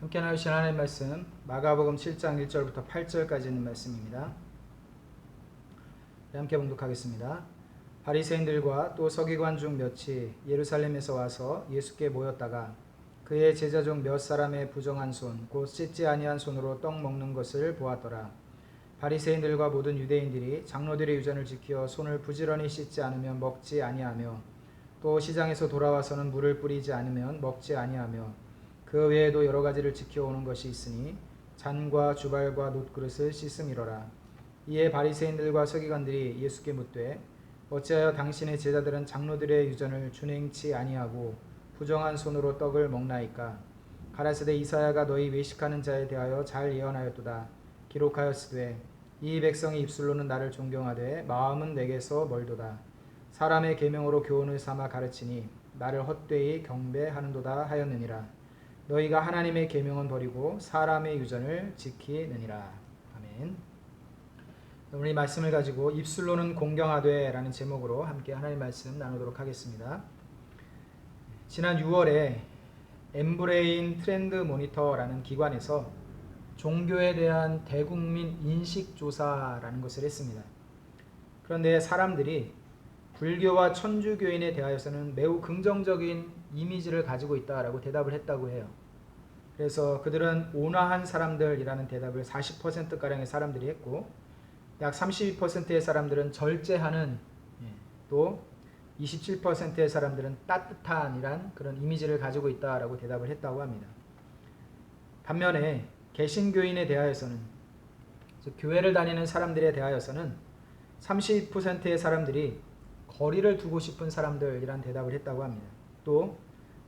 함께 나누신 하나님의 말씀 마가복음 7장 1절부터 8절까지 있는 말씀입니다. 함께 봉독하겠습니다. 바리새인들과 또 서기관 중 몇이 예루살렘에서 와서 예수께 모였다가 그의 제자 중 몇 사람의 부정한 손 곧 씻지 아니한 손으로 떡 먹는 것을 보았더라. 바리새인들과 모든 유대인들이 장로들의 유전을 지켜 손을 부지런히 씻지 않으면 먹지 아니하며 또 시장에서 돌아와서는 물을 뿌리지 않으면 먹지 아니하며 그 외에도 여러 가지를 지켜오는 것이 있으니 잔과 주발과 놋그릇을 씻음이로라. 이에 바리새인들과 서기관들이 예수께 묻되 어찌하여 당신의 제자들은 장로들의 유전을 준행치 아니하고 부정한 손으로 떡을 먹나이까? 가라사대 이사야가 너희 외식하는 자에 대하여 잘 예언하였도다. 기록하였으되 이 백성이 입술로는 나를 존경하되 마음은 내게서 멀도다. 사람의 계명으로 교훈을 삼아 가르치니 나를 헛되이 경배하는도다 하였느니라. 너희가 하나님의 계명은 버리고 사람의 유전을 지키느니라. 아멘. 오늘 이 말씀을 가지고 입술로는 공경하되 라는 제목으로 함께 하나님의 말씀 나누도록 하겠습니다. 지난 6월에 엠브레인 트렌드 모니터라는 기관에서 종교에 대한 대국민 인식조사라는 것을 했습니다. 그런데 사람들이 불교와 천주교인에 대하여서는 매우 긍정적인 이미지를 가지고 있다라고 대답을 했다고 해요. 그래서 그들은 온화한 사람들이라는 대답을 40%가량의 사람들이 했고 약 32%의 사람들은 절제하는, 또 27%의 사람들은 따뜻한이란 그런 이미지를 가지고 있다라고 대답을 했다고 합니다. 반면에 개신교인에 대하여서는, 즉 교회를 다니는 사람들에 대하여서는 30%의 사람들이 거리를 두고 싶은 사람들이란 대답을 했다고 합니다. 또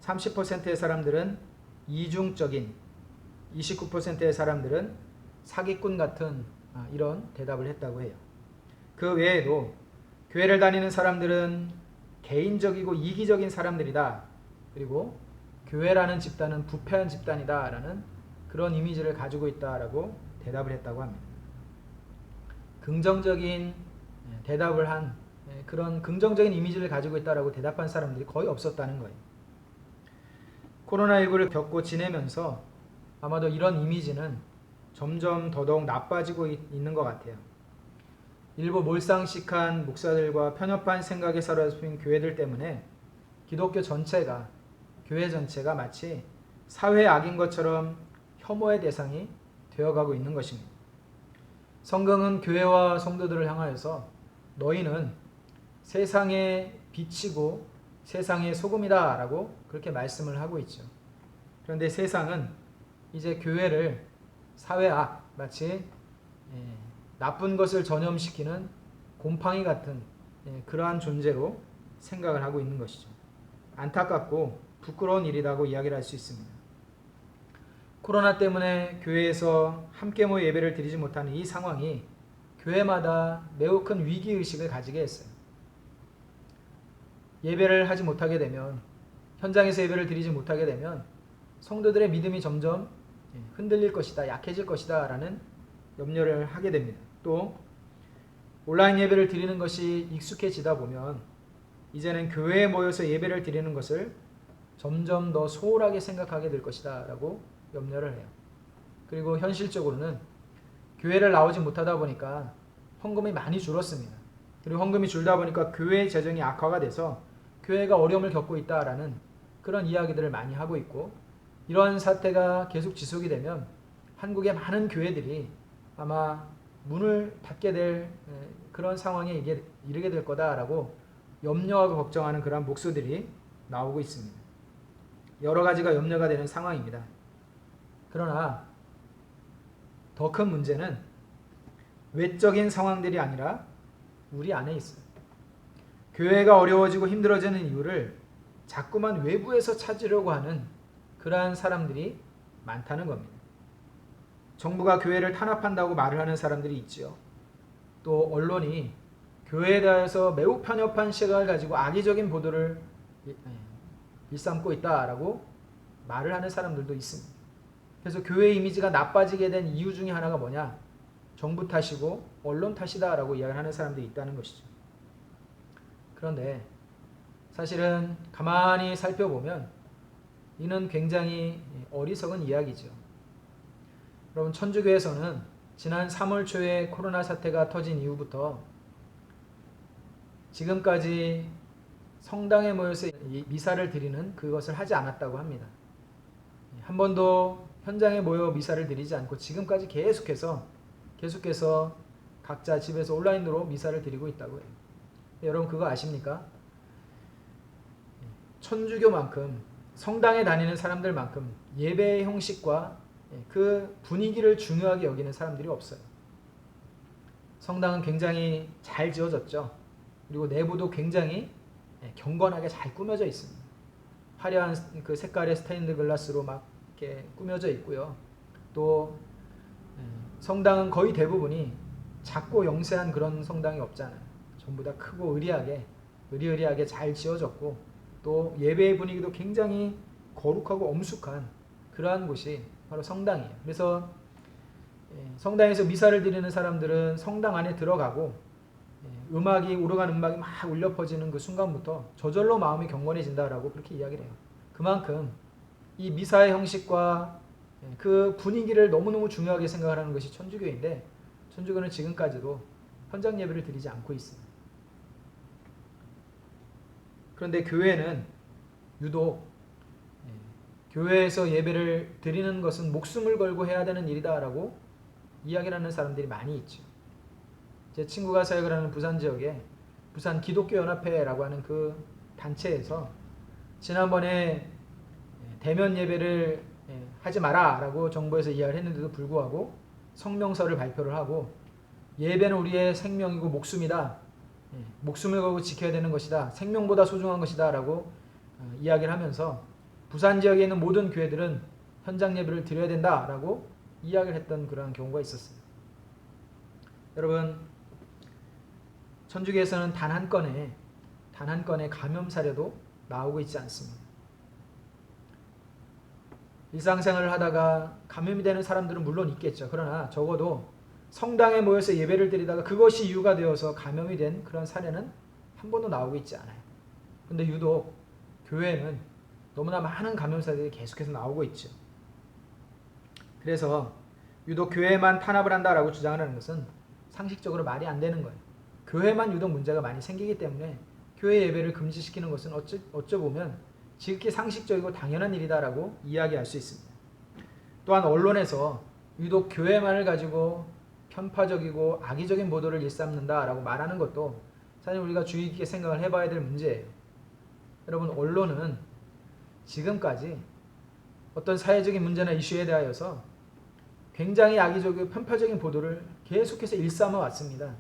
30%의 사람들은 이중적인, 29%의 사람들은 사기꾼 같은 이런 대답을 했다고 해요. 그 외에도 교회를 다니는 사람들은 개인적이고 이기적인 사람들이다. 그리고 교회라는 집단은 부패한 집단이다 라는 그런 이미지를 가지고 있다라고 대답을 했다고 합니다. 긍정적인 대답을 한, 그런 긍정적인 이미지를 가지고 있다라고 대답한 사람들이 거의 없었다는 거예요. 코로나19를 겪고 지내면서 아마도 이런 이미지는 점점 더더욱 나빠지고 있는 것 같아요. 일부 몰상식한 목사들과 편협한 생각에 사로잡힌 교회들 때문에 기독교 전체가, 교회 전체가 마치 사회 악인 것처럼 혐오의 대상이 되어가고 있는 것입니다. 성경은 교회와 성도들을 향하여서 너희는 세상의 빛이고 세상의 소금이다 라고 그렇게 말씀을 하고 있죠. 그런데 세상은 이제 교회를 사회악, 마치 나쁜 것을 전염시키는 곰팡이 같은 그러한 존재로 생각을 하고 있는 것이죠. 안타깝고 부끄러운 일이라고 이야기를 할 수 있습니다. 코로나 때문에 교회에서 함께 모여 예배를 드리지 못하는 이 상황이 교회마다 매우 큰 위기의식을 가지게 했어요. 예배를 하지 못하게 되면, 현장에서 예배를 드리지 못하게 되면 성도들의 믿음이 점점 흔들릴 것이다, 약해질 것이다 라는 염려를 하게 됩니다. 또 온라인 예배를 드리는 것이 익숙해지다 보면 이제는 교회에 모여서 예배를 드리는 것을 점점 더 소홀하게 생각하게 될 것이다 라고 염려를 해요. 그리고 현실적으로는 교회를 나오지 못하다 보니까 헌금이 많이 줄었습니다. 그리고 헌금이 줄다 보니까 교회의 재정이 악화가 돼서 교회가 어려움을 겪고 있다라는 그런 이야기들을 많이 하고 있고, 이런 사태가 계속 지속이 되면 한국의 많은 교회들이 아마 문을 닫게 될 그런 상황에 이르게 될 거다라고 염려하고 걱정하는 그런 목소들이 나오고 있습니다. 여러 가지가 염려가 되는 상황입니다. 그러나 더 큰 문제는 외적인 상황들이 아니라 우리 안에 있어요. 교회가 어려워지고 힘들어지는 이유를 자꾸만 외부에서 찾으려고 하는 그러한 사람들이 많다는 겁니다. 정부가 교회를 탄압한다고 말을 하는 사람들이 있지요. 또 언론이 교회에 대해서 매우 편협한 시각을 가지고 악의적인 보도를 일삼고 있다라고 말을 하는 사람들도 있습니다. 그래서 교회 이미지가 나빠지게 된 이유 중에 하나가 뭐냐? 정부 탓이고 언론 탓이다라고 이야기하는 사람들이 있다는 것이죠. 그런데 사실은 가만히 살펴보면 이는 굉장히 어리석은 이야기죠. 여러분, 천주교에서는 지난 3월 초에 코로나 사태가 터진 이후부터 지금까지 성당에 모여서 미사를 드리는 그것을 하지 않았다고 합니다. 한 번도 현장에 모여 미사를 드리지 않고 지금까지 계속해서 각자 집에서 온라인으로 미사를 드리고 있다고 해요. 여러분, 그거 아십니까? 천주교만큼, 성당에 다니는 사람들만큼 예배의 형식과 그 분위기를 중요하게 여기는 사람들이 없어요. 성당은 굉장히 잘 지어졌죠. 그리고 내부도 굉장히 경건하게 잘 꾸며져 있습니다. 화려한 그 색깔의 스테인드 글라스로 막 이렇게 꾸며져 있고요. 또 성당은 거의 대부분이 작고 영세한 그런 성당이 없잖아요. 전부 다 크고 의리의리하게 잘 지어졌고, 또 예배의 분위기도 굉장히 거룩하고 엄숙한 그러한 곳이 바로 성당이에요. 그래서 성당에서 미사를 드리는 사람들은 성당 안에 들어가고 오르간 음악이 막 울려 퍼지는 그 순간부터 저절로 마음이 경건해진다라고 그렇게 이야기를 해요. 그만큼 이 미사의 형식과 그 분위기를 너무너무 중요하게 생각하는 것이 천주교인데, 천주교는 지금까지도 현장 예배를 드리지 않고 있습니다. 그런데 교회는 유독 교회에서 예배를 드리는 것은 목숨을 걸고 해야 되는 일이다라고 이야기를 하는 사람들이 많이 있죠. 제 친구가 사역을 하는 부산 지역에 부산 기독교연합회라고 하는 그 단체에서 지난번에 대면 예배를 하지 마라 라고 정부에서 이야기를 했는데도 불구하고 성명서를 발표를 하고, 예배는 우리의 생명이고 목숨이다, 목숨을 걸고 지켜야 되는 것이다, 생명보다 소중한 것이다 라고 이야기를 하면서 부산 지역에 있는 모든 교회들은 현장 예배를 드려야 된다 라고 이야기를 했던 그런 경우가 있었어요. 여러분, 천주교에서는 단 한 건의 감염 사례도 나오고 있지 않습니다. 일상생활을 하다가 감염이 되는 사람들은 물론 있겠죠. 그러나 적어도 성당에 모여서 예배를 드리다가 그것이 이유가 되어서 감염이 된 그런 사례는 한 번도 나오고 있지 않아요. 그런데 유독 교회는 너무나 많은 감염 사례들이 계속해서 나오고 있죠. 그래서 유독 교회만 탄압을 한다라고 주장하는 것은 상식적으로 말이 안 되는 거예요. 교회만 유독 문제가 많이 생기기 때문에 교회 예배를 금지시키는 것은 어쩌보면 지극히 상식적이고 당연한 일이다라고 이야기할 수 있습니다. 또한 언론에서 유독 교회만을 가지고 편파적이고 악의적인 보도를 일삼는다라고 말하는 것도 사실 우리가 주의 깊게 생각을 해봐야 될 문제예요. 여러분, 언론은 지금까지 어떤 사회적인 문제나 이슈에 대하여서 굉장히 악의적이고 편파적인 보도를 계속해서 일삼아 왔습니다.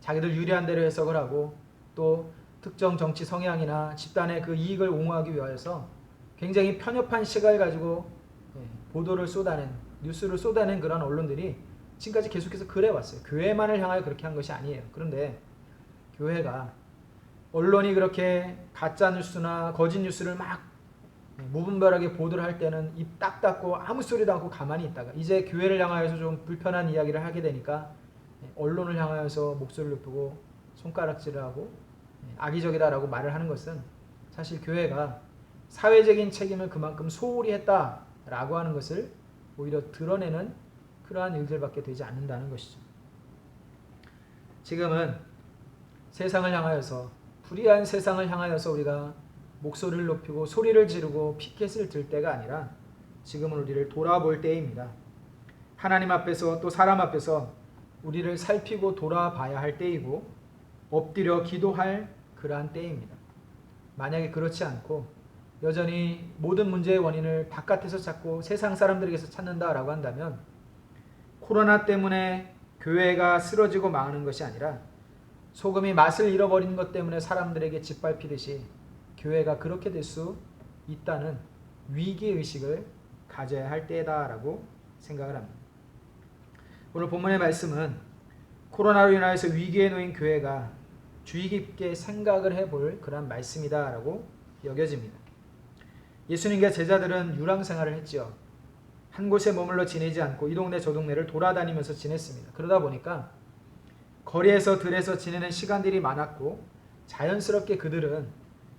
자기들 유리한 대로 해석을 하고, 또 특정 정치 성향이나 집단의 그 이익을 옹호하기 위하여서 굉장히 편협한 시각을 가지고 보도를 쏟아낸, 뉴스를 쏟아낸 그런 언론들이 지금까지 계속해서 그래왔어요. 교회만을 향하여 그렇게 한 것이 아니에요. 그런데 교회가 언론이 그렇게 가짜 뉴스나 거짓 뉴스를 막 무분별하게 보도를 할 때는 입 딱 닫고 아무 소리도 않고 가만히 있다가 이제 교회를 향하여서 좀 불편한 이야기를 하게 되니까 언론을 향하여서 목소리를 높이고 손가락질을 하고 악의적이다라고 말을 하는 것은 사실 교회가 사회적인 책임을 그만큼 소홀히 했다라고 하는 것을 오히려 드러내는 그러한 일들밖에 되지 않는다는 것이죠. 지금은 세상을 향하여서, 불의한 세상을 향하여서 우리가 목소리를 높이고 소리를 지르고 피켓을 들 때가 아니라 지금은 우리를 돌아볼 때입니다. 하나님 앞에서 또 사람 앞에서 우리를 살피고 돌아봐야 할 때이고 엎드려 기도할 그러한 때입니다. 만약에 그렇지 않고 여전히 모든 문제의 원인을 바깥에서 찾고 세상 사람들에게서 찾는다라고 한다면 코로나 때문에 교회가 쓰러지고 망하는 것이 아니라 소금이 맛을 잃어버린 것 때문에 사람들에게 짓밟히듯이 교회가 그렇게 될 수 있다는 위기의식을 가져야 할 때다라고 생각을 합니다. 오늘 본문의 말씀은 코로나로 인하여서 위기에 놓인 교회가 주의 깊게 생각을 해볼 그런 말씀이다라고 여겨집니다. 예수님과 제자들은 유랑생활을 했지요. 한 곳에 머물러 지내지 않고 이 동네 저 동네를 돌아다니면서 지냈습니다. 그러다 보니까 거리에서 들에서 지내는 시간들이 많았고 자연스럽게 그들은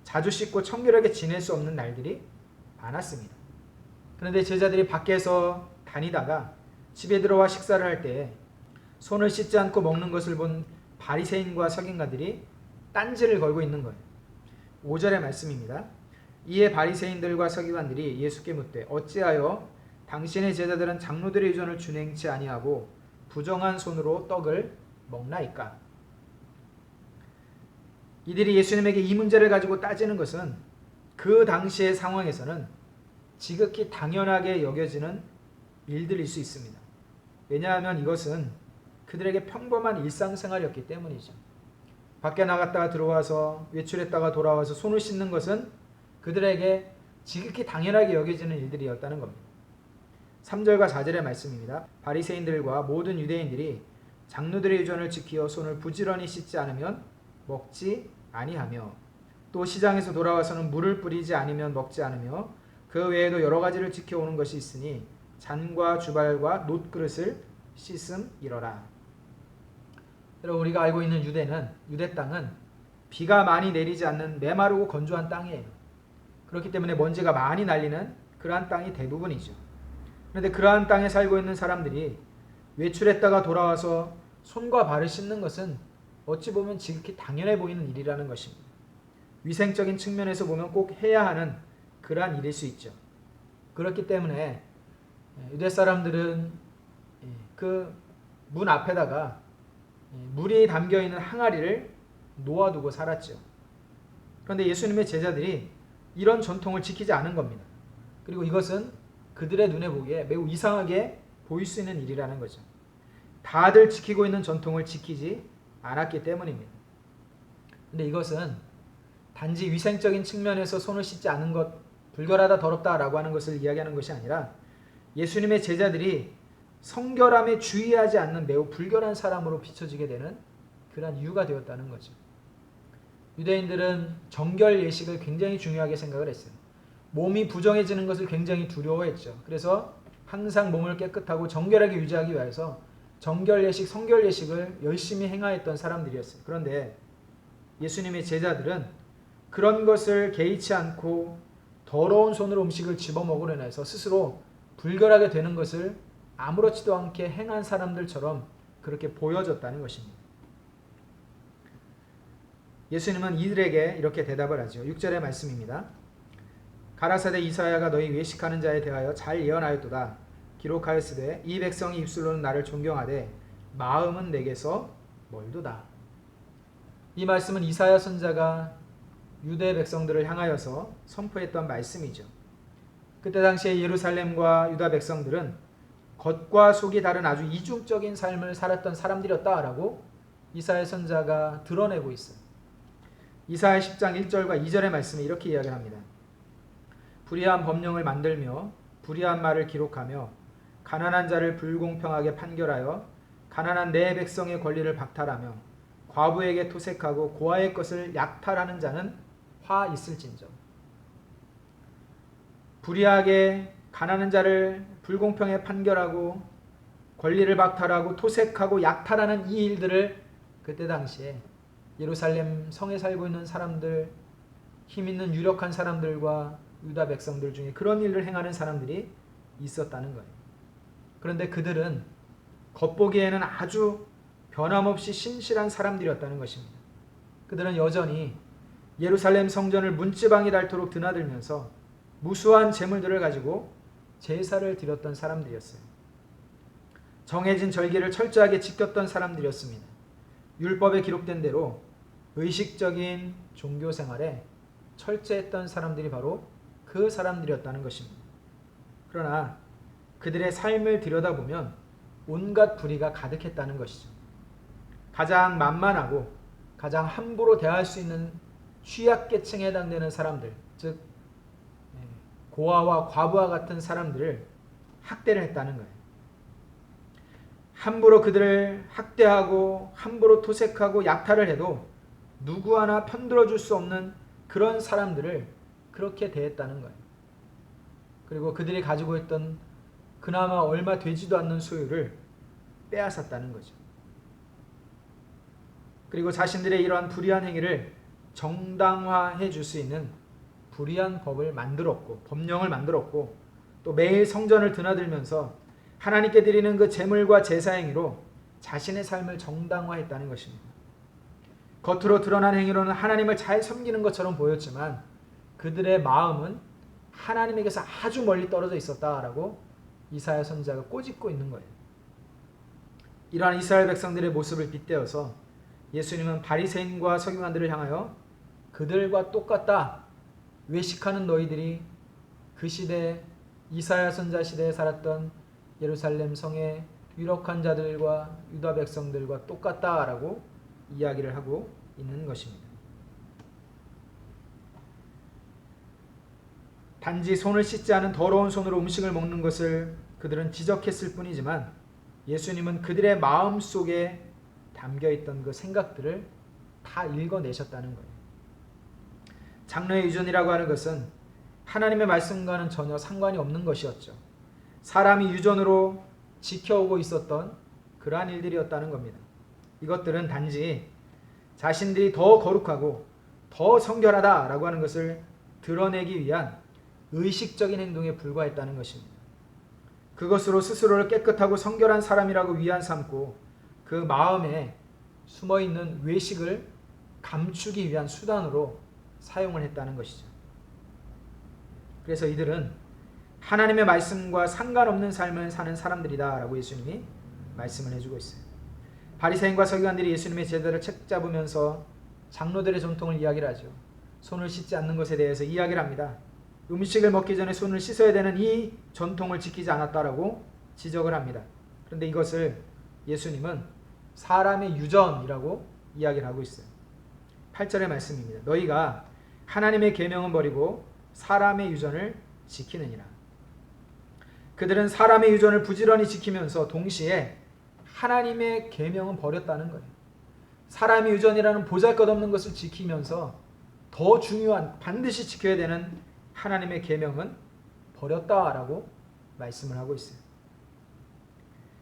자주 씻고 청결하게 지낼 수 없는 날들이 많았습니다. 그런데 제자들이 밖에서 다니다가 집에 들어와 식사를 할 때 손을 씻지 않고 먹는 것을 본 바리새인과 서기관들이 딴지를 걸고 있는 거예요. 5절의 말씀입니다. 이에 바리새인들과 서기관들이 예수께 묻되 어찌하여 당신의 제자들은 장로들의 유전을 준행치 아니하고 부정한 손으로 떡을 먹나이까? 이들이 예수님에게 이 문제를 가지고 따지는 것은 그 당시의 상황에서는 지극히 당연하게 여겨지는 일들일 수 있습니다. 왜냐하면 이것은 그들에게 평범한 일상생활이었기 때문이죠. 밖에 나갔다가 들어와서 외출했다가 돌아와서 손을 씻는 것은 그들에게 지극히 당연하게 여겨지는 일들이었다는 겁니다. 3절과 4절의 말씀입니다. 바리새인들과 모든 유대인들이 장로들의 유전을 지키어 손을 부지런히 씻지 않으면 먹지 아니하며 또 시장에서 돌아와서는 물을 뿌리지 않으면 먹지 않으며 그 외에도 여러 가지를 지켜오는 것이 있으니 잔과 주발과 놋그릇을 씻음이러라. 여러분, 우리가 알고 있는 유대 땅은 비가 많이 내리지 않는 메마르고 건조한 땅이에요. 그렇기 때문에 먼지가 많이 날리는 그러한 땅이 대부분이죠. 그런데 그러한 땅에 살고 있는 사람들이 외출했다가 돌아와서 손과 발을 씻는 것은 어찌 보면 지극히 당연해 보이는 일이라는 것입니다. 위생적인 측면에서 보면 꼭 해야 하는 그러한 일일 수 있죠. 그렇기 때문에 유대 사람들은 그 문 앞에다가 물이 담겨있는 항아리를 놓아두고 살았죠. 그런데 예수님의 제자들이 이런 전통을 지키지 않은 겁니다. 그리고 이것은 그들의 눈에 보기에 매우 이상하게 보일 수 있는 일이라는 거죠. 다들 지키고 있는 전통을 지키지 않았기 때문입니다. 그런데 이것은 단지 위생적인 측면에서 손을 씻지 않은 것, 불결하다 더럽다라고 하는 것을 이야기하는 것이 아니라 예수님의 제자들이 성결함에 주의하지 않는 매우 불결한 사람으로 비춰지게 되는 그러한 이유가 되었다는 거죠. 유대인들은 정결 예식을 굉장히 중요하게 생각을 했어요. 몸이 부정해지는 것을 굉장히 두려워했죠. 그래서 항상 몸을 깨끗하고 정결하게 유지하기 위해서 정결 예식, 성결 예식을 열심히 행하였던 사람들이었어요. 그런데 예수님의 제자들은 그런 것을 개의치 않고 더러운 손으로 음식을 집어먹으려 해서 스스로 불결하게 되는 것을 아무렇지도 않게 행한 사람들처럼 그렇게 보여졌다는 것입니다. 예수님은 이들에게 이렇게 대답을 하죠. 6절의 말씀입니다. 가라사대 이사야가 너희 외식하는 자에 대하여 잘 예언하였도다. 기록하였으되 이 백성이 입술로는 나를 존경하되 마음은 내게서 멀도다. 이 말씀은 이사야 선지자가 유대 백성들을 향하여서 선포했던 말씀이죠. 그때 당시에 예루살렘과 유다 백성들은 겉과 속이 다른 아주 이중적인 삶을 살았던 사람들이었다라고 이사야 선지자가 드러내고 있어요. 이사야 10장 1절과 2절의 말씀이 이렇게 이야기합니다. 불의한 법령을 만들며 불의한 말을 기록하며 가난한 자를 불공평하게 판결하여 가난한 내 백성의 권리를 박탈하며 과부에게 토색하고 고아의 것을 약탈하는 자는 화 있을진저. 불의하게 가난한 자를 불공평하게 판결하고 권리를 박탈하고 토색하고 약탈하는 이 일들을 그때 당시에 예루살렘 성에 살고 있는 사람들, 힘 있는 유력한 사람들과 유다 백성들 중에 그런 일을 행하는 사람들이 있었다는 거예요. 그런데 그들은 겉보기에는 아주 변함없이 신실한 사람들이었다는 것입니다. 그들은 여전히 예루살렘 성전을 문지방이 닳도록 드나들면서 무수한 재물들을 가지고 제사를 드렸던 사람들이었어요. 정해진 절기를 철저하게 지켰던 사람들이었습니다. 율법에 기록된 대로 의식적인 종교 생활에 철저했던 사람들이 바로 그 사람들이었다는 것입니다. 그러나 그들의 삶을 들여다보면 온갖 불의가 가득했다는 것이죠. 가장 만만하고 가장 함부로 대할 수 있는 취약계층에 해당되는 사람들, 즉 고아와 과부와 같은 사람들을 학대를 했다는 거예요. 함부로 그들을 학대하고 함부로 토색하고 약탈을 해도 누구 하나 편들어줄 수 없는 그런 사람들을 그렇게 대했다는 거예요. 그리고 그들이 가지고 있던 그나마 얼마 되지도 않는 소유를 빼앗았다는 거죠. 그리고 자신들의 이러한 불의한 행위를 정당화해 줄 수 있는 불의한 법을 만들었고 법령을 만들었고 또 매일 성전을 드나들면서 하나님께 드리는 그 제물과 제사 행위로 자신의 삶을 정당화했다는 것입니다. 겉으로 드러난 행위로는 하나님을 잘 섬기는 것처럼 보였지만 그들의 마음은 하나님에게서 아주 멀리 떨어져 있었다라고 이사야 선지자가 꼬집고 있는 거예요. 이러한 이스라엘 백성들의 모습을 빗대어서 예수님은 바리새인과 서기관들을 향하여 그들과 똑같다. 외식하는 너희들이 그 시대 이사야 선지자 시대에 살았던 예루살렘 성의 유력한 자들과 유다 백성들과 똑같다라고 이야기를 하고 있는 것입니다. 단지 손을 씻지 않은 더러운 손으로 음식을 먹는 것을 그들은 지적했을 뿐이지만 예수님은 그들의 마음 속에 담겨있던 그 생각들을 다 읽어내셨다는 거예요. 장로의 유전이라고 하는 것은 하나님의 말씀과는 전혀 상관이 없는 것이었죠. 사람이 유전으로 지켜오고 있었던 그러한 일들이었다는 겁니다. 이것들은 단지 자신들이 더 거룩하고 더 성결하다라고 하는 것을 드러내기 위한 의식적인 행동에 불과했다는 것입니다. 그것으로 스스로를 깨끗하고 성결한 사람이라고 위안 삼고 그 마음에 숨어있는 외식을 감추기 위한 수단으로 사용을 했다는 것이죠. 그래서 이들은 하나님의 말씀과 상관없는 삶을 사는 사람들이다 라고 예수님이 말씀을 해주고 있어요. 바리새인과 서기관들이 예수님의 제자를 책잡으면서 장로들의 전통을 이야기를 하죠. 손을 씻지 않는 것에 대해서 이야기를 합니다. 음식을 먹기 전에 손을 씻어야 되는 이 전통을 지키지 않았다라고 지적을 합니다. 그런데 이것을 예수님은 사람의 유전이라고 이야기를 하고 있어요. 8절의 말씀입니다. 너희가 하나님의 계명은 버리고 사람의 유전을 지키느니라. 그들은 사람의 유전을 부지런히 지키면서 동시에 하나님의 계명은 버렸다는 거예요. 사람의 유전이라는 보잘것없는 것을 지키면서 더 중요한 반드시 지켜야 되는 하나님의 계명은 버렸다라고 말씀을 하고 있어요.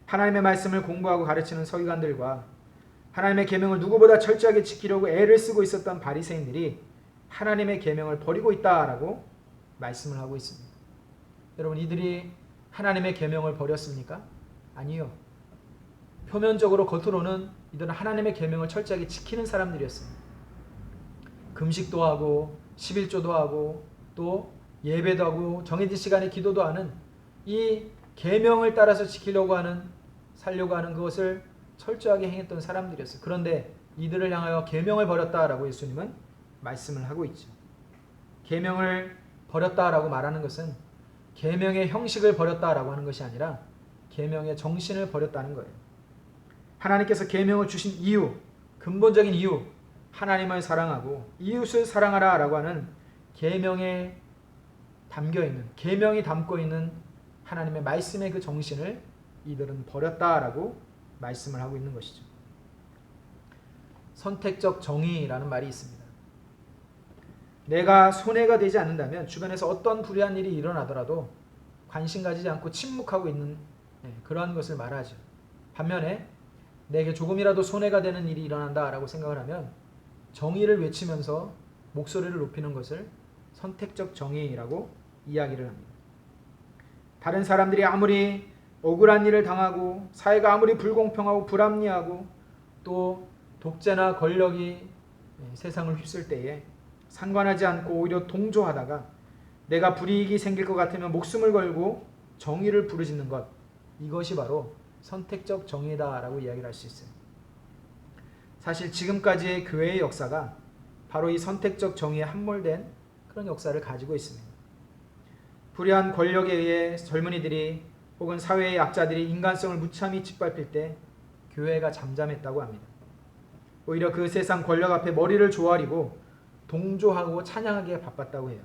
하나님의 말씀을 공부하고 가르치는 서기관들과 하나님의 계명을 누구보다 철저하게 지키려고 애를 쓰고 있었던 바리새인들이 하나님의 계명을 버리고 있다라고 말씀을 하고 있습니다. 여러분, 이들이 하나님의 계명을 버렸습니까? 아니요. 표면적으로 겉으로는 이들은 하나님의 계명을 철저하게 지키는 사람들이었습니다. 금식도 하고 11조도 하고 또 예배도 하고 정해진 시간에 기도도 하는 이 계명을 따라서 지키려고 하는 살려고 하는 그것을 철저하게 행했던 사람들이었어요. 그런데 이들을 향하여 계명을 버렸다라고 예수님은 말씀을 하고 있죠. 계명을 버렸다라고 말하는 것은 계명의 형식을 버렸다라고 하는 것이 아니라 계명의 정신을 버렸다는 거예요. 하나님께서 계명을 주신 이유, 근본적인 이유, 하나님을 사랑하고 이웃을 사랑하라라고 하는 계명에 담겨있는, 계명이 담고 있는 하나님의 말씀의 그 정신을 이들은 버렸다라고 말씀을 하고 있는 것이죠. 선택적 정의라는 말이 있습니다. 내가 손해가 되지 않는다면 주변에서 어떤 불의한 일이 일어나더라도 관심 가지지 않고 침묵하고 있는 그러한 것을 말하죠. 반면에 내게 조금이라도 손해가 되는 일이 일어난다라고 생각을 하면 정의를 외치면서 목소리를 높이는 것을 선택적 정의라고 이야기를 합니다. 다른 사람들이 아무리 억울한 일을 당하고 사회가 아무리 불공평하고 불합리하고 또 독재나 권력이 세상을 휩쓸 때에 상관하지 않고 오히려 동조하다가 내가 불이익이 생길 것 같으면 목숨을 걸고 정의를 부르짖는 것, 이것이 바로 선택적 정의다라고 이야기를 할 수 있어요. 사실 지금까지의 교회의 역사가 바로 이 선택적 정의에 함몰된 그런 역사를 가지고 있습니다. 불의한 권력에 의해 젊은이들이 혹은 사회의 약자들이 인간성을 무참히 짓밟힐 때 교회가 잠잠했다고 합니다. 오히려 그 세상 권력 앞에 머리를 조아리고 동조하고 찬양하기에 바빴다고 해요.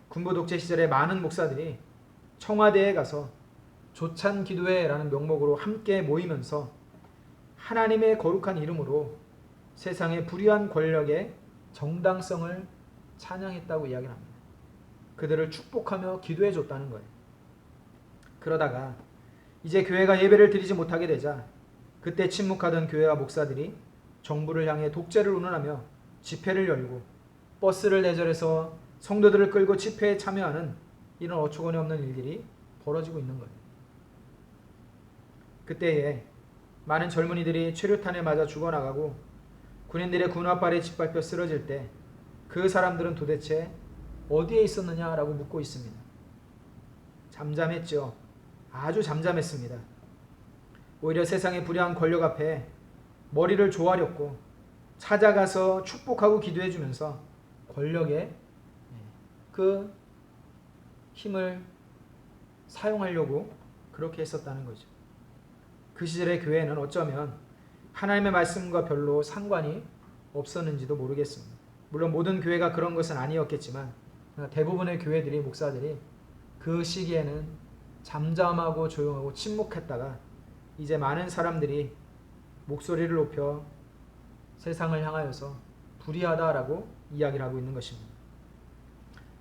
군부 독재 시절에 많은 목사들이 청와대에 가서 조찬 기도회라는 명목으로 함께 모이면서 하나님의 거룩한 이름으로 세상의 불의한 권력의 정당성을 찬양했다고 이야기를 합니다. 그들을 축복하며 기도해 줬다는 거예요. 그러다가 이제 교회가 예배를 드리지 못하게 되자 그때 침묵하던 교회와 목사들이 정부를 향해 독재를 운운하며 집회를 열고 버스를 내절해서 성도들을 끌고 집회에 참여하는 이런 어처구니 없는 일들이 벌어지고 있는 거예요. 그때에 많은 젊은이들이 최루탄에 맞아 죽어나가고 군인들의 군화발에 짓밟혀 쓰러질 때 그 사람들은 도대체 어디에 있었느냐라고 묻고 있습니다. 잠잠했죠. 아주 잠잠했습니다. 오히려 세상의 불의한 권력 앞에 머리를 조아렸고 찾아가서 축복하고 기도해 주면서 권력의 그 힘을 사용하려고 그렇게 했었다는 거죠. 그 시절의 교회는 어쩌면 하나님의 말씀과 별로 상관이 없었는지도 모르겠습니다. 물론 모든 교회가 그런 것은 아니었겠지만 대부분의 교회들이, 목사들이 그 시기에는 잠잠하고 조용하고 침묵했다가 이제 많은 사람들이 목소리를 높여 세상을 향하여서 불의하다라고 이야기를 하고 있는 것입니다.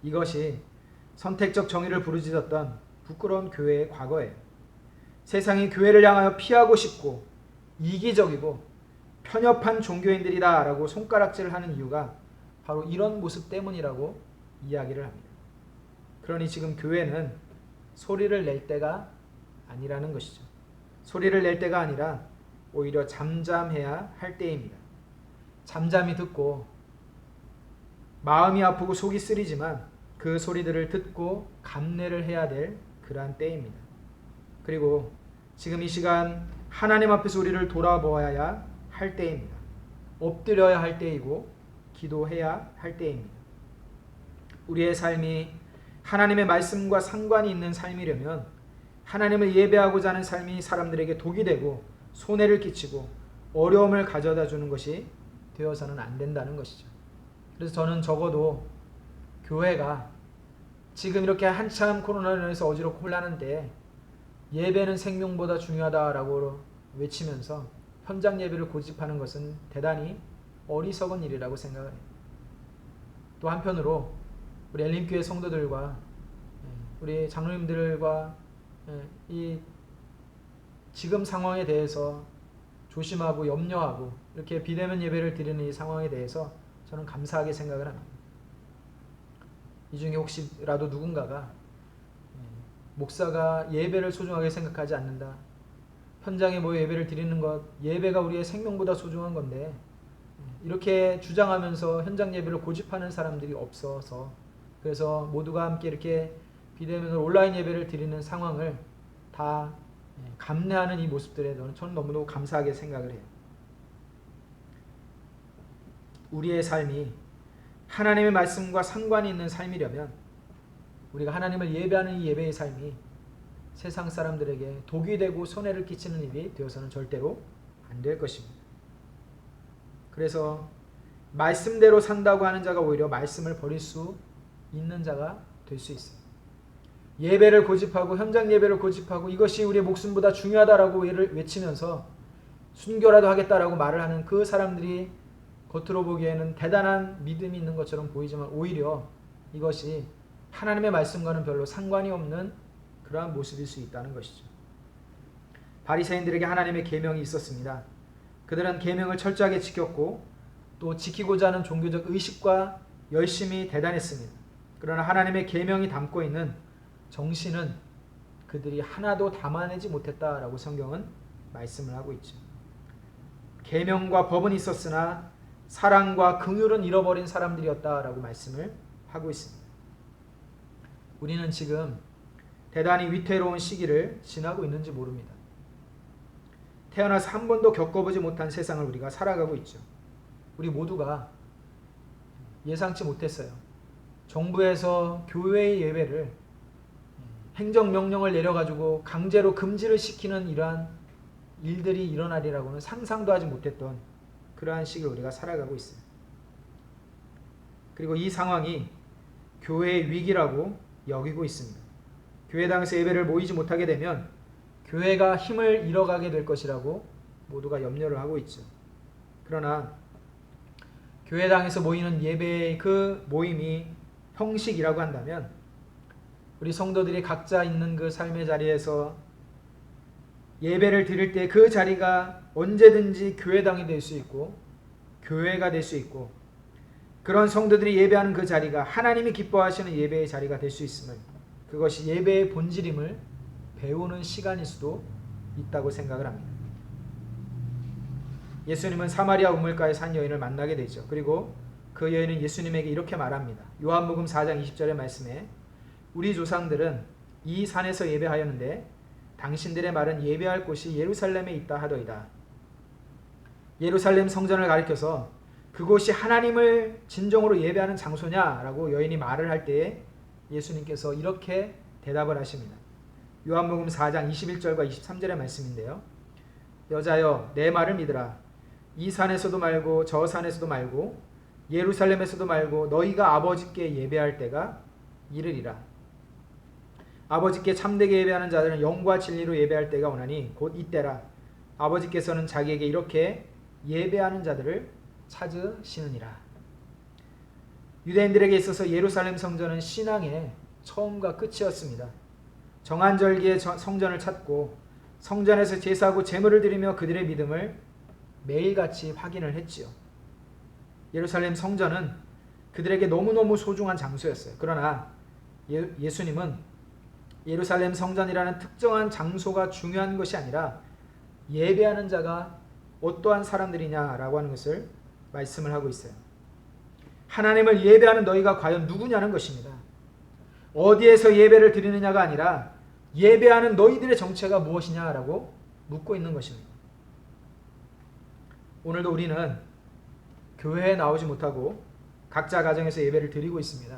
이것이 선택적 정의를 부르짖었던 부끄러운 교회의 과거예요. 세상이 교회를 향하여 피하고 싶고 이기적이고 편협한 종교인들이다 라고 손가락질을 하는 이유가 바로 이런 모습 때문이라고 이야기를 합니다. 그러니 지금 교회는 소리를 낼 때가 아니라는 것이죠. 소리를 낼 때가 아니라 오히려 잠잠해야 할 때입니다. 잠잠히 듣고 마음이 아프고 속이 쓰리지만 그 소리들을 듣고 감내를 해야 될 그러한 때입니다. 그리고 지금 이 시간 하나님 앞에서 우리를 돌아보아야 할 때입니다. 엎드려야 할 때이고 기도해야 할 때입니다. 우리의 삶이 하나님의 말씀과 상관이 있는 삶이려면 하나님을 예배하고자 하는 삶이 사람들에게 독이 되고 손해를 끼치고 어려움을 가져다 주는 것이 되어서는 안 된다는 것이죠. 그래서 저는 적어도 교회가 지금 이렇게 한참 코로나로 인해서 어지럽고 혼란한데 예배는 생명보다 중요하다라고 외치면서 현장 예배를 고집하는 것은 대단히 어리석은 일이라고 생각을 해요. 또 한편으로 우리 엘림교회 성도들과 우리 장로님들과 이 지금 상황에 대해서 조심하고 염려하고 이렇게 비대면 예배를 드리는 이 상황에 대해서 저는 감사하게 생각을 합니다. 이 중에 혹시라도 누군가가 목사가 예배를 소중하게 생각하지 않는다, 현장에 모여 예배를 드리는 것, 예배가 우리의 생명보다 소중한 건데 이렇게 주장하면서 현장 예배를 고집하는 사람들이 없어서, 그래서 모두가 함께 이렇게 비대면으로 온라인 예배를 드리는 상황을 다 감내하는 이 모습들에 저는 너무너무 감사하게 생각을 해요. 우리의 삶이 하나님의 말씀과 상관이 있는 삶이려면 우리가 하나님을 예배하는 이 예배의 삶이 세상 사람들에게 독이 되고 손해를 끼치는 일이 되어서는 절대로 안 될 것입니다. 그래서 말씀대로 산다고 하는 자가 오히려 말씀을 버릴 수 있는 자가 될 수 있어요. 예배를 고집하고 현장 예배를 고집하고 이것이 우리의 목숨보다 중요하다라고 외치면서 순교라도 하겠다라고 말을 하는 그 사람들이 겉으로 보기에는 대단한 믿음이 있는 것처럼 보이지만 오히려 이것이 하나님의 말씀과는 별로 상관이 없는 그러한 모습일 수 있다는 것이죠. 바리새인들에게 하나님의 계명이 있었습니다. 그들은 계명을 철저하게 지켰고 또 지키고자 하는 종교적 의식과 열심이 대단했습니다. 그러나 하나님의 계명이 담고 있는 정신은 그들이 하나도 담아내지 못했다라고 성경은 말씀을 하고 있죠. 계명과 법은 있었으나 사랑과 긍휼은 잃어버린 사람들이었다라고 말씀을 하고 있습니다. 우리는 지금 대단히 위태로운 시기를 지나고 있는지 모릅니다. 태어나서 한 번도 겪어보지 못한 세상을 우리가 살아가고 있죠. 우리 모두가 예상치 못했어요. 정부에서 교회의 예배를 행정명령을 내려가지고 강제로 금지를 시키는 이러한 일들이 일어나리라고는 상상도 하지 못했던 그러한 시기를 우리가 살아가고 있어요. 그리고 이 상황이 교회의 위기라고 여기고 있습니다. 교회당에서 예배를 모이지 못하게 되면 교회가 힘을 잃어가게 될 것이라고 모두가 염려를 하고 있죠. 그러나 교회당에서 모이는 예배의 그 모임이 형식이라고 한다면 우리 성도들이 각자 있는 그 삶의 자리에서 예배를 드릴 때 그 자리가 언제든지 교회당이 될 수 있고 교회가 될 수 있고 그런 성도들이 예배하는 그 자리가 하나님이 기뻐하시는 예배의 자리가 될 수 있음을, 그것이 예배의 본질임을 배우는 시간일 수도 있다고 생각을 합니다. 예수님은 사마리아 우물가에 산 여인을 만나게 되죠. 그리고 그 여인은 예수님에게 이렇게 말합니다. 요한복음 4장 20절의 말씀에 우리 조상들은 이 산에서 예배하였는데 당신들의 말은 예배할 곳이 예루살렘에 있다 하더이다. 예루살렘 성전을 가리켜서 그곳이 하나님을 진정으로 예배하는 장소냐라고 여인이 말을 할 때에 예수님께서 이렇게 대답을 하십니다. 요한복음 4장 21절과 23절의 말씀인데요. 여자여 내 말을 믿으라. 이 산에서도 말고 저 산에서도 말고 예루살렘에서도 말고 너희가 아버지께 예배할 때가 이르리라. 아버지께 참되게 예배하는 자들은 영과 진리로 예배할 때가 오나니 곧 이때라. 아버지께서는 자기에게 이렇게 예배하는 자들을 찾으시느니라. 유대인들에게 있어서 예루살렘 성전은 신앙의 처음과 끝이었습니다. 정한 절기에 성전을 찾고 성전에서 제사하고 제물을 드리며 그들의 믿음을 매일같이 확인을 했지요. 예루살렘 성전은 그들에게 너무너무 소중한 장소였어요. 그러나 예수님은 예루살렘 성전이라는 특정한 장소가 중요한 것이 아니라 예배하는 자가 어떠한 사람들이냐라고 하는 것을 말씀을 하고 있어요. 하나님을 예배하는 너희가 과연 누구냐는 것입니다. 어디에서 예배를 드리느냐가 아니라 예배하는 너희들의 정체가 무엇이냐라고 묻고 있는 것입니다. 오늘도 우리는 교회에 나오지 못하고 각자 가정에서 예배를 드리고 있습니다.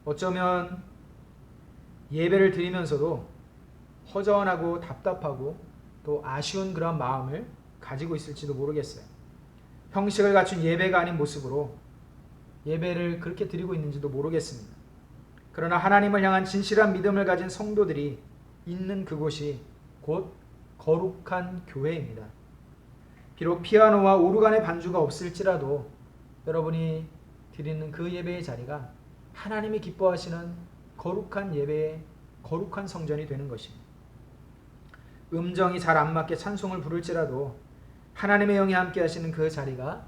어쩌면 예배를 드리면서도 허전하고 답답하고 또 아쉬운 그런 마음을 가지고 있을지도 모르겠어요. 형식을 갖춘 예배가 아닌 모습으로 예배를 그렇게 드리고 있는지도 모르겠습니다. 그러나 하나님을 향한 진실한 믿음을 가진 성도들이 있는 그곳이 곧 거룩한 교회입니다. 비록 피아노와 오르간의 반주가 없을지라도 여러분이 드리는 그 예배의 자리가 하나님이 기뻐하시는 거룩한 예배의 거룩한 성전이 되는 것입니다. 음정이 잘 안 맞게 찬송을 부를지라도 하나님의 영이 함께 하시는 그 자리가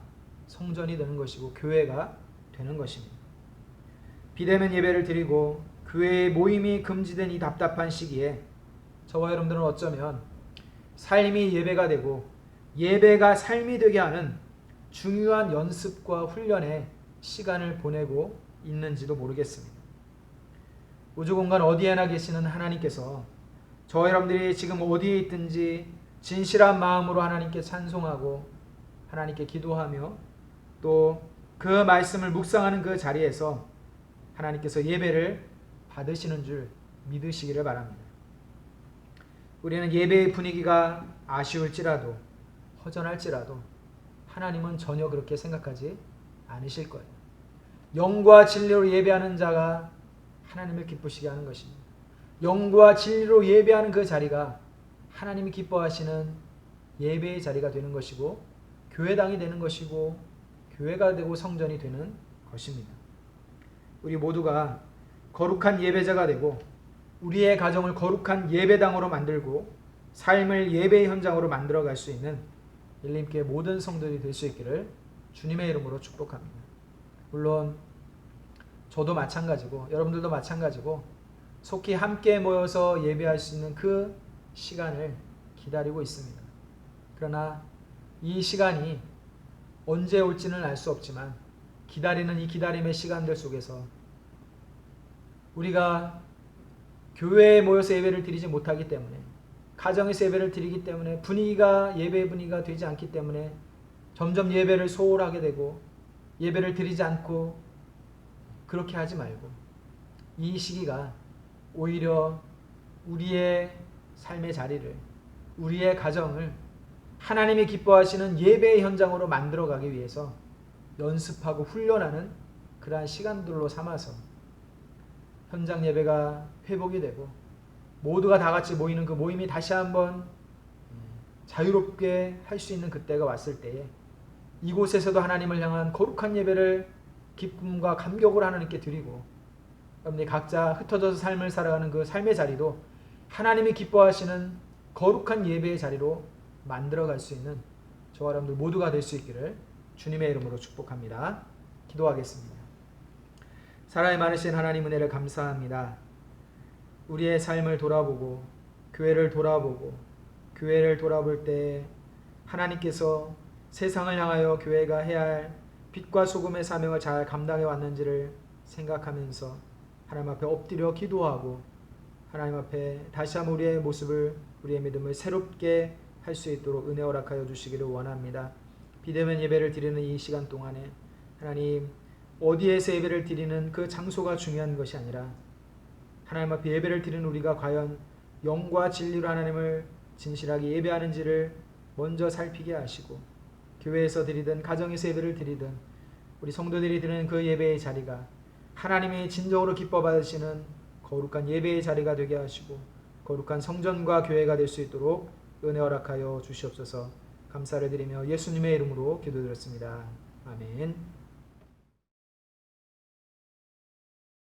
성전이 되는 것이고 교회가 되는 것입니다. 비대면 예배를 드리고 교회의 모임이 금지된 이 답답한 시기에 저와 여러분들은 어쩌면 삶이 예배가 되고 예배가 삶이 되게 하는 중요한 연습과 훈련의 시간을 보내고 있는지도 모르겠습니다. 우주공간 어디에나 계시는 하나님께서 저와 여러분들이 지금 어디에 있든지 진실한 마음으로 하나님께 찬송하고 하나님께 기도하며 또 그 말씀을 묵상하는 그 자리에서 하나님께서 예배를 받으시는 줄 믿으시기를 바랍니다. 우리는 예배의 분위기가 아쉬울지라도 허전할지라도 하나님은 전혀 그렇게 생각하지 않으실 거예요. 영과 진리로 예배하는 자가 하나님을 기쁘시게 하는 것입니다. 영과 진리로 예배하는 그 자리가 하나님이 기뻐하시는 예배의 자리가 되는 것이고 교회당이 되는 것이고 교회가 되고 성전이 되는 것입니다. 우리 모두가 거룩한 예배자가 되고 우리의 가정을 거룩한 예배당으로 만들고 삶을 예배의 현장으로 만들어갈 수 있는 일림교회 모든 성도들이 될 수 있기를 주님의 이름으로 축복합니다. 물론 저도 마찬가지고 여러분들도 마찬가지고 속히 함께 모여서 예배할 수 있는 그 시간을 기다리고 있습니다. 그러나 이 시간이 언제 올지는 알 수 없지만 기다리는 이 기다림의 시간들 속에서 우리가 교회에 모여서 예배를 드리지 못하기 때문에 가정에서 예배를 드리기 때문에 예배의 분위기가 되지 않기 때문에 점점 예배를 소홀하게 되고 예배를 드리지 않고 그렇게 하지 말고 이 시기가 오히려 우리의 삶의 자리를 우리의 가정을 하나님이 기뻐하시는 예배의 현장으로 만들어가기 위해서 연습하고 훈련하는 그러한 시간들로 삼아서 현장 예배가 회복이 되고 모두가 다 같이 모이는 그 모임이 다시 한번 자유롭게 할 수 있는 그때가 왔을 때에 이곳에서도 하나님을 향한 거룩한 예배를 기쁨과 감격을 하나님께 드리고 여러분들이 각자 흩어져서 삶을 살아가는 그 삶의 자리도 하나님이 기뻐하시는 거룩한 예배의 자리로 만들어갈 수 있는 저와 여러분들 모두가 될 수 있기를 주님의 이름으로 축복합니다. 기도하겠습니다. 사랑이 많으신 하나님 은혜를 감사합니다. 우리의 삶을 돌아보고 교회를 돌아보고 교회를 돌아볼 때 하나님께서 세상을 향하여 교회가 해야 할 빛과 소금의 사명을 잘 감당해 왔는지를 생각하면서 하나님 앞에 엎드려 기도하고 하나님 앞에 다시 한번 우리의 모습을, 우리의 믿음을 새롭게 할 수 있도록 은혜 허락하여 주시기를 원합니다. 비대면 예배를 드리는 이 시간 동안에 하나님, 어디에서 예배를 드리는 그 장소가 중요한 것이 아니라 하나님 앞에 예배를 드리는 우리가 과연 영과 진리로 하나님을 진실하게 예배하는지를 먼저 살피게 하시고, 교회에서 드리든 가정에서 예배를 드리든 우리 성도들이 드리는 그 예배의 자리가 하나님이 진정으로 기뻐 받으시는 거룩한 예배의 자리가 되게 하시고 거룩한 성전과 교회가 될 수 있도록 은혜 허락하여 주시옵소서. 감사를 드리며 예수님의 이름으로 기도드렸습니다. 아멘.